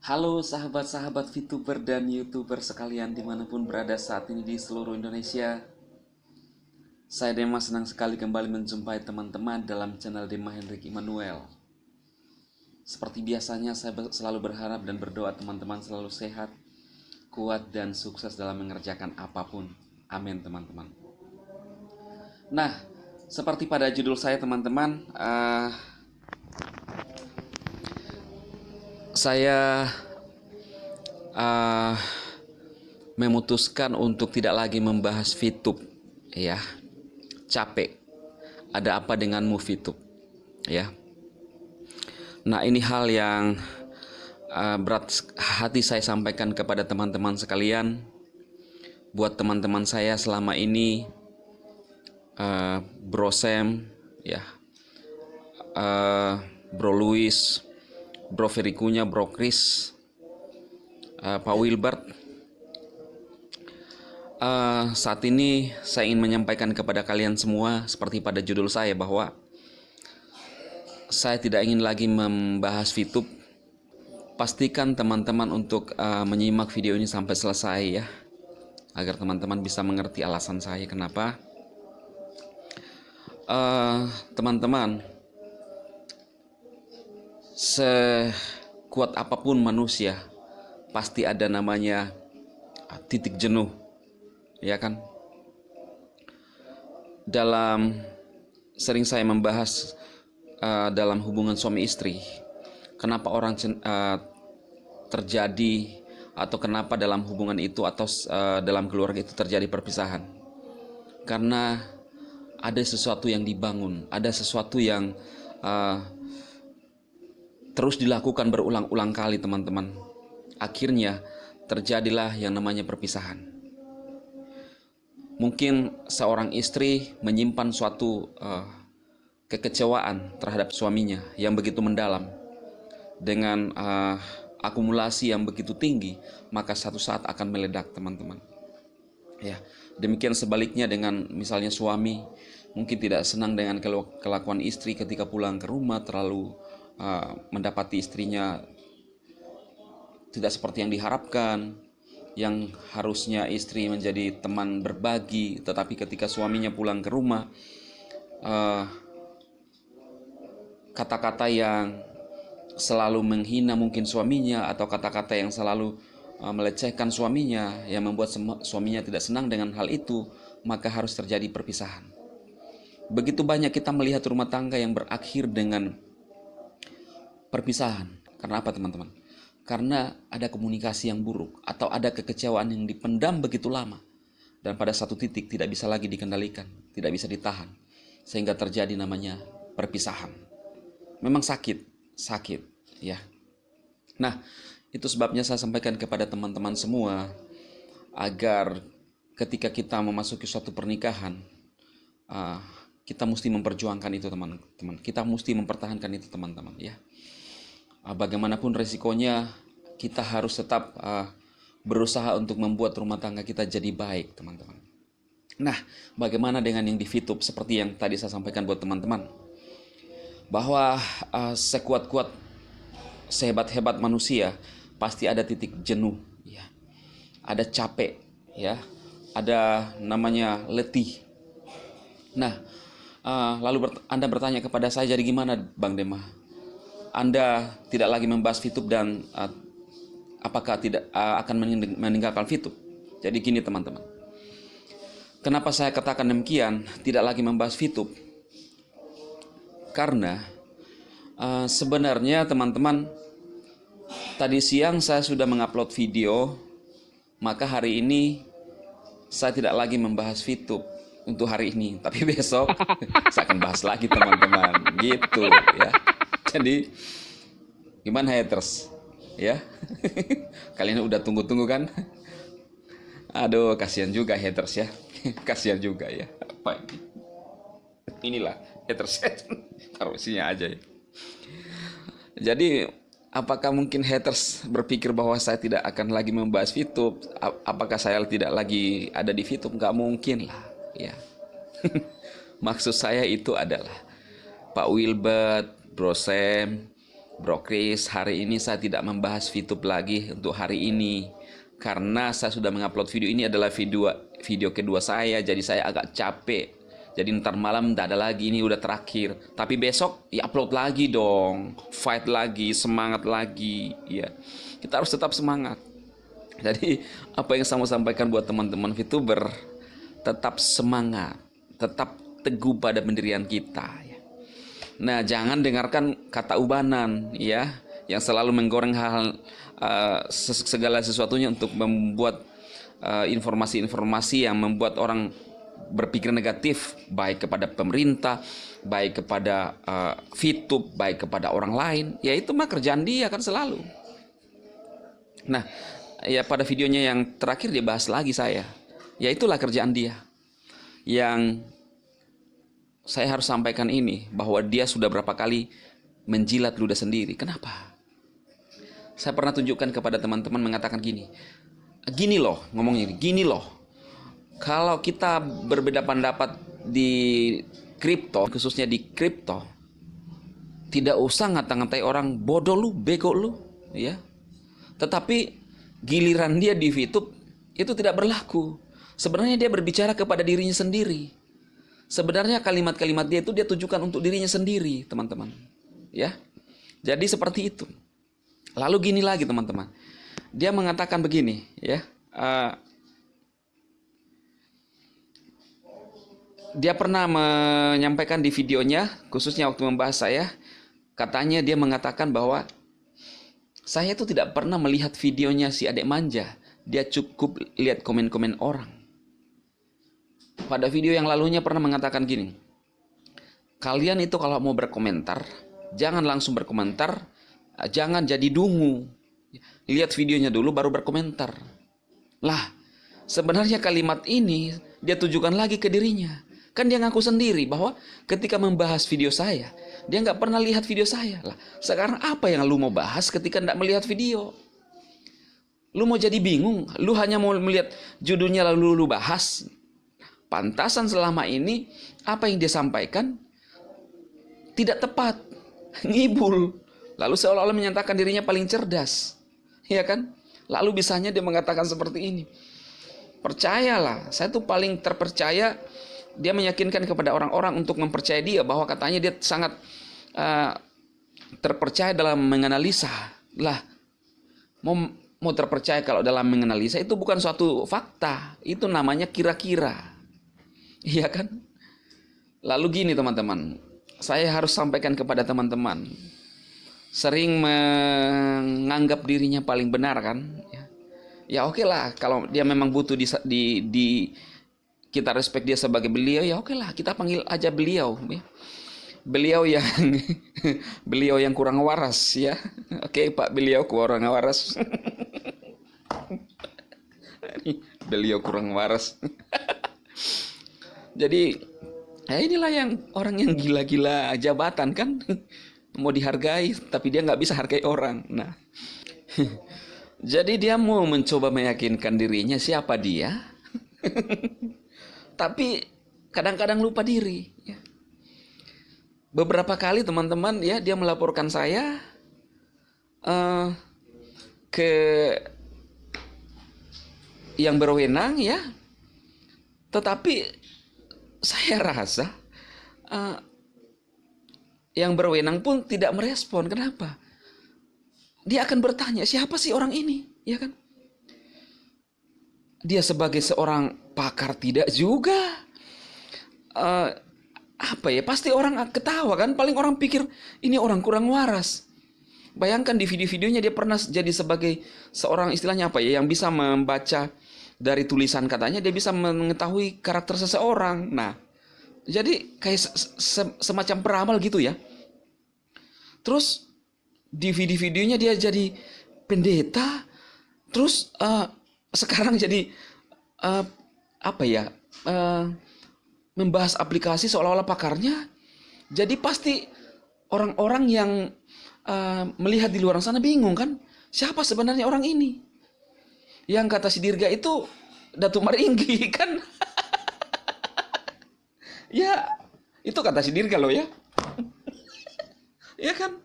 Halo sahabat-sahabat VTuber dan YouTuber sekalian dimanapun berada saat ini di seluruh Indonesia. Saya Dema senang sekali kembali menjumpai teman-teman dalam channel Dema Hendrik Immanuel. Seperti biasanya saya selalu berharap dan berdoa teman-teman selalu sehat, kuat dan sukses dalam mengerjakan apapun. Amin teman-teman. Nah, seperti pada judul saya teman-teman, saya memutuskan untuk tidak lagi membahas VTube, ya. Capek. Ada apa denganmu VTube, ya. Nah, ini hal yang berat hati saya sampaikan kepada teman-teman sekalian. Buat teman-teman saya selama ini, Bro Sam, ya, Bro Luis, Bro Verikunya, Bro Chris, Pak Wilbert. Saat ini saya ingin menyampaikan kepada kalian semua seperti pada judul saya bahwa saya tidak ingin lagi membahas VTube. Pastikan teman-teman untuk menyimak video ini sampai selesai ya, agar teman-teman bisa mengerti alasan saya kenapa. Teman-teman, sekuat apapun manusia pasti ada namanya titik jenuh, ya kan? Sering saya membahas dalam hubungan suami istri, kenapa orang terjadi atau kenapa dalam hubungan itu atau dalam keluarga itu terjadi perpisahan. Karena ada sesuatu yang dibangun, ada sesuatu yang terus dilakukan berulang-ulang kali teman-teman. Akhirnya terjadilah yang namanya perpisahan. Mungkin seorang istri menyimpan suatu kekecewaan terhadap suaminya yang begitu mendalam. Dengan akumulasi yang begitu tinggi, maka satu saat akan meledak teman-teman. Ya, demikian sebaliknya dengan misalnya suami mungkin tidak senang dengan kelakuan istri ketika pulang ke rumah, terlalu mendapati istrinya tidak seperti yang diharapkan, yang harusnya istri menjadi teman berbagi, tetapi ketika suaminya pulang ke rumah, kata-kata yang selalu menghina mungkin suaminya, atau kata-kata yang selalu melecehkan suaminya, yang membuat suaminya tidak senang dengan hal itu, maka harus terjadi perpisahan. Begitu banyak kita melihat rumah tangga yang berakhir dengan perpisahan. Karena apa teman-teman? Karena ada komunikasi yang buruk, atau ada kekecewaan yang dipendam begitu lama, dan pada satu titik tidak bisa lagi dikendalikan, tidak bisa ditahan, sehingga terjadi namanya perpisahan. Memang sakit ya. Nah, itu sebabnya saya sampaikan kepada teman-teman semua agar ketika kita memasuki suatu pernikahan, kita mesti memperjuangkan itu teman-teman. Kita mesti mempertahankan itu teman-teman ya. Bagaimanapun resikonya, kita harus tetap berusaha untuk membuat rumah tangga kita jadi baik teman-teman. Nah, bagaimana dengan yang di VTube? Seperti yang tadi saya sampaikan buat teman-teman, bahwa sekuat-kuat, sehebat-hebat manusia pasti ada titik jenuh ya. Ada capek ya, ada namanya letih. Nah, lalu Anda bertanya kepada saya, jadi gimana Bang Dema? Anda tidak lagi membahas VTube dan apakah tidak akan meninggalkan VTube? Jadi gini teman-teman, kenapa saya katakan demikian, tidak lagi membahas VTube? Karena sebenarnya teman-teman, tadi siang saya sudah mengupload video, maka hari ini saya tidak lagi membahas VTube untuk hari ini, tapi besok saya akan bahas lagi teman-teman, gitu ya. Jadi gimana haters ya? Kalian udah tunggu-tunggu kan? Aduh, kasihan juga haters ya. Kasihan juga ya. Apa ini? Inilah haters. Taruh sini aja ya. Jadi apakah mungkin haters berpikir bahwa saya tidak akan lagi membahas VTube? Apakah saya tidak lagi ada di VTube? Nggak mungkin lah ya. Maksud saya itu adalah Pak Wilbert, Bro Sam, Bro Chris, hari ini saya tidak membahas VTube lagi untuk hari ini karena saya sudah mengupload video ini adalah video kedua saya, jadi saya agak capek. Jadi ntar malam tidak ada lagi, ini udah terakhir. Tapi besok ya upload lagi dong, fight lagi, semangat lagi, ya. Kita harus tetap semangat. Jadi apa yang saya mau sampaikan buat teman-teman VTuber, tetap semangat, tetap teguh pada pendirian kita. Ya. Nah, jangan dengarkan kata ubanan, ya, yang selalu menggoreng hal-hal segala sesuatunya untuk membuat informasi-informasi yang membuat orang berpikir negatif, baik kepada pemerintah, baik kepada VTube, baik kepada orang lain. Ya itu mah kerjaan dia kan selalu. Nah, ya pada videonya yang terakhir dia bahas lagi saya. Ya itulah kerjaan dia. Yang saya harus sampaikan ini, bahwa dia sudah berapa kali menjilat ludah sendiri. Kenapa? Saya pernah tunjukkan kepada teman-teman mengatakan gini. Gini loh, ngomongnya gini loh. Kalau kita berbeda pendapat di kripto, khususnya di kripto, tidak usah ngata-ngatai orang bodoh lu, bego lu, ya. Tetapi giliran dia di VTube itu tidak berlaku. Sebenarnya dia berbicara kepada dirinya sendiri. Sebenarnya kalimat-kalimat dia itu dia tujukan untuk dirinya sendiri, teman-teman. Ya. Jadi seperti itu. Lalu gini lagi, teman-teman. Dia mengatakan begini, ya. Dia pernah menyampaikan di videonya, khususnya waktu membahas saya, katanya dia mengatakan bahwa saya itu tidak pernah melihat videonya si adik manja. Dia cukup lihat komen-komen orang. Pada video yang lalunya pernah mengatakan gini, kalian itu kalau mau berkomentar, jangan langsung berkomentar, jangan jadi dungu. Lihat videonya dulu baru berkomentar. Lah, sebenarnya kalimat ini dia tujukan lagi ke dirinya. Kan dia ngaku sendiri bahwa ketika membahas video saya, dia nggak pernah lihat video saya. Lah, sekarang apa yang lu mau bahas ketika nggak melihat video? Lu mau jadi bingung? Lu hanya mau melihat judulnya lalu lu bahas? Pantasan selama ini apa yang dia sampaikan tidak tepat, ngibul. Lalu seolah-olah menyatakan dirinya paling cerdas, ya kan? Lalu bisanya dia mengatakan seperti ini. Percayalah, saya tuh paling terpercaya. Dia meyakinkan kepada orang-orang untuk mempercayai dia bahwa katanya dia sangat terpercaya dalam menganalisa. Lah, mau terpercaya kalau dalam menganalisa itu bukan suatu fakta, itu namanya kira-kira. Iya kan? Lalu gini teman-teman, saya harus sampaikan kepada teman-teman. Sering menganggap dirinya paling benar kan? Ya oke lah, kalau dia memang butuh di kita respect dia sebagai beliau, ya oke lah, kita panggil aja beliau, ya. Beliau yang kurang waras, ya. Oke, Pak beliau kurang waras. Beliau kurang waras. Jadi, ya inilah yang orang yang gila-gila jabatan kan, mau dihargai, tapi dia nggak bisa hargai orang. Nah, jadi dia mau mencoba meyakinkan dirinya siapa dia. Tapi kadang-kadang lupa diri. Ya. Beberapa kali teman-teman ya dia melaporkan saya ke yang berwenang ya. Tetapi saya rasa yang berwenang pun tidak merespon. Kenapa? Dia akan bertanya siapa sih orang ini, ya kan? Dia sebagai seorang pakar tidak juga. Apa ya? Pasti orang ketawa kan? Paling orang pikir ini orang kurang waras. Bayangkan di video-videonya dia pernah jadi sebagai seorang istilahnya apa ya? Yang bisa membaca dari tulisan katanya dia bisa mengetahui karakter seseorang. Nah, jadi kayak semacam peramal gitu ya. Terus di video-videonya dia jadi pendeta. Terus sekarang jadi apa ya membahas aplikasi seolah-olah pakarnya. Jadi pasti orang-orang yang melihat di luar sana bingung kan, siapa sebenarnya orang ini? Yang kata si Dirga itu Datuk Maringgi kan? Ya itu kata si Dirga loh ya. Ya kan?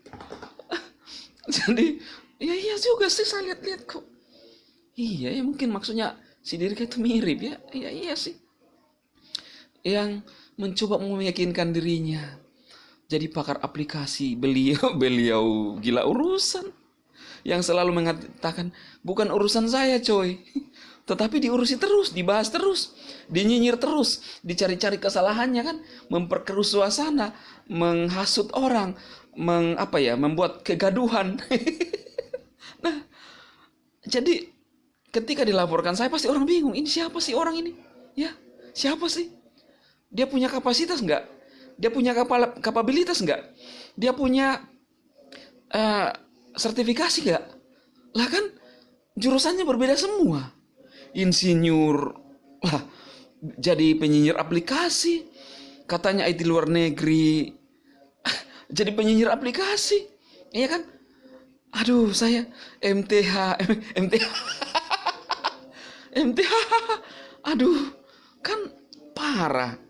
Jadi ya iya juga sih, saya lihat-lihat kok. Iya ya, mungkin maksudnya si Dirga itu mirip ya. Iya iya sih. Yang mencoba meyakinkan dirinya jadi pakar aplikasi, beliau beliau gila urusan, yang selalu mengatakan bukan urusan saya coy, tetapi diurusi terus, dibahas terus, dinyinyir terus, dicari-cari kesalahannya kan, memperkeruh suasana, menghasut orang, membuat kegaduhan. Nah, jadi ketika dilaporkan saya, pasti orang bingung, ini siapa sih orang ini? Ya, siapa sih? Dia punya kapasitas nggak? Dia punya kapabilitas nggak? Dia punya eh, sertifikasi nggak? Lah kan jurusannya berbeda semua. Insinyur lah jadi penyinyir aplikasi. Katanya IT luar negeri jadi penyinyir aplikasi. Iya kan? Aduh, saya MTH MTH MTH. Aduh, kan parah.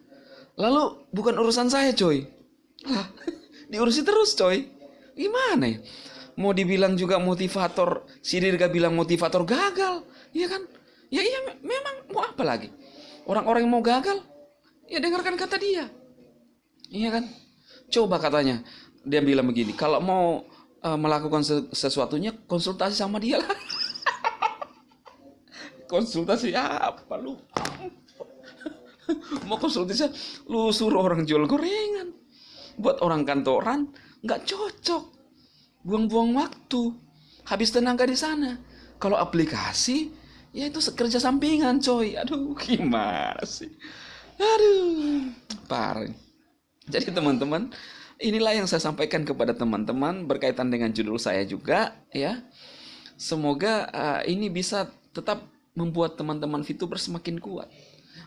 Lalu bukan urusan saya coy. Lah, diurusi terus coy. Gimana ya? Mau dibilang juga motivator, si Dirga bilang motivator gagal. Iya kan? Ya iya, memang mau apa lagi? Orang-orang yang mau gagal, ya dengarkan kata dia. Iya kan? Coba katanya, dia bilang begini, kalau mau melakukan sesuatunya, konsultasi sama dia lah. Konsultasi apa lu? Mau konsultasi, lu suruh orang jual gorengan. Buat orang kantoran, nggak cocok. Buang-buang waktu, habis tenaga di sana. Kalau aplikasi, ya itu kerja sampingan coy. Aduh, gimana sih? Aduh, parah. Jadi teman-teman, inilah yang saya sampaikan kepada teman-teman berkaitan dengan judul saya juga ya. Semoga ini bisa tetap membuat teman-teman VTuber semakin kuat,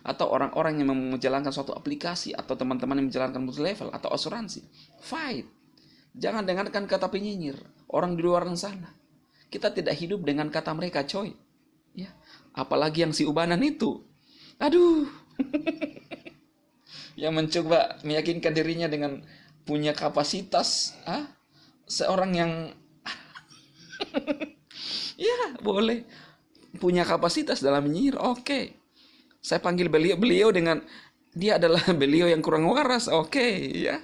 atau orang-orang yang menjalankan suatu aplikasi, atau teman-teman yang menjalankan multi level atau asuransi. Fight. Jangan dengarkan kata penyinyir orang di luar sana. Kita tidak hidup dengan kata mereka, coy. Ya, apalagi yang si ubanan itu. Aduh. Yang mencoba meyakinkan dirinya dengan punya kapasitas, seorang yang ya boleh punya kapasitas dalam menyinyir. Oke. Saya panggil beliau dengan dia adalah beliau yang kurang waras. Oke, ya.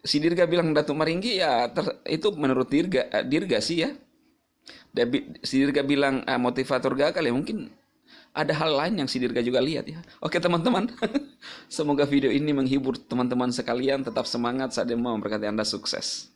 Si Dirga bilang Datuk Maringgi ya itu menurut Dirga sih ya. Si Dirga bilang motivator gagal ya, mungkin ada hal lain yang si Dirga juga lihat ya. Oke teman-teman, semoga video ini menghibur teman-teman sekalian. Tetap semangat, saya mau memberkati Anda sukses.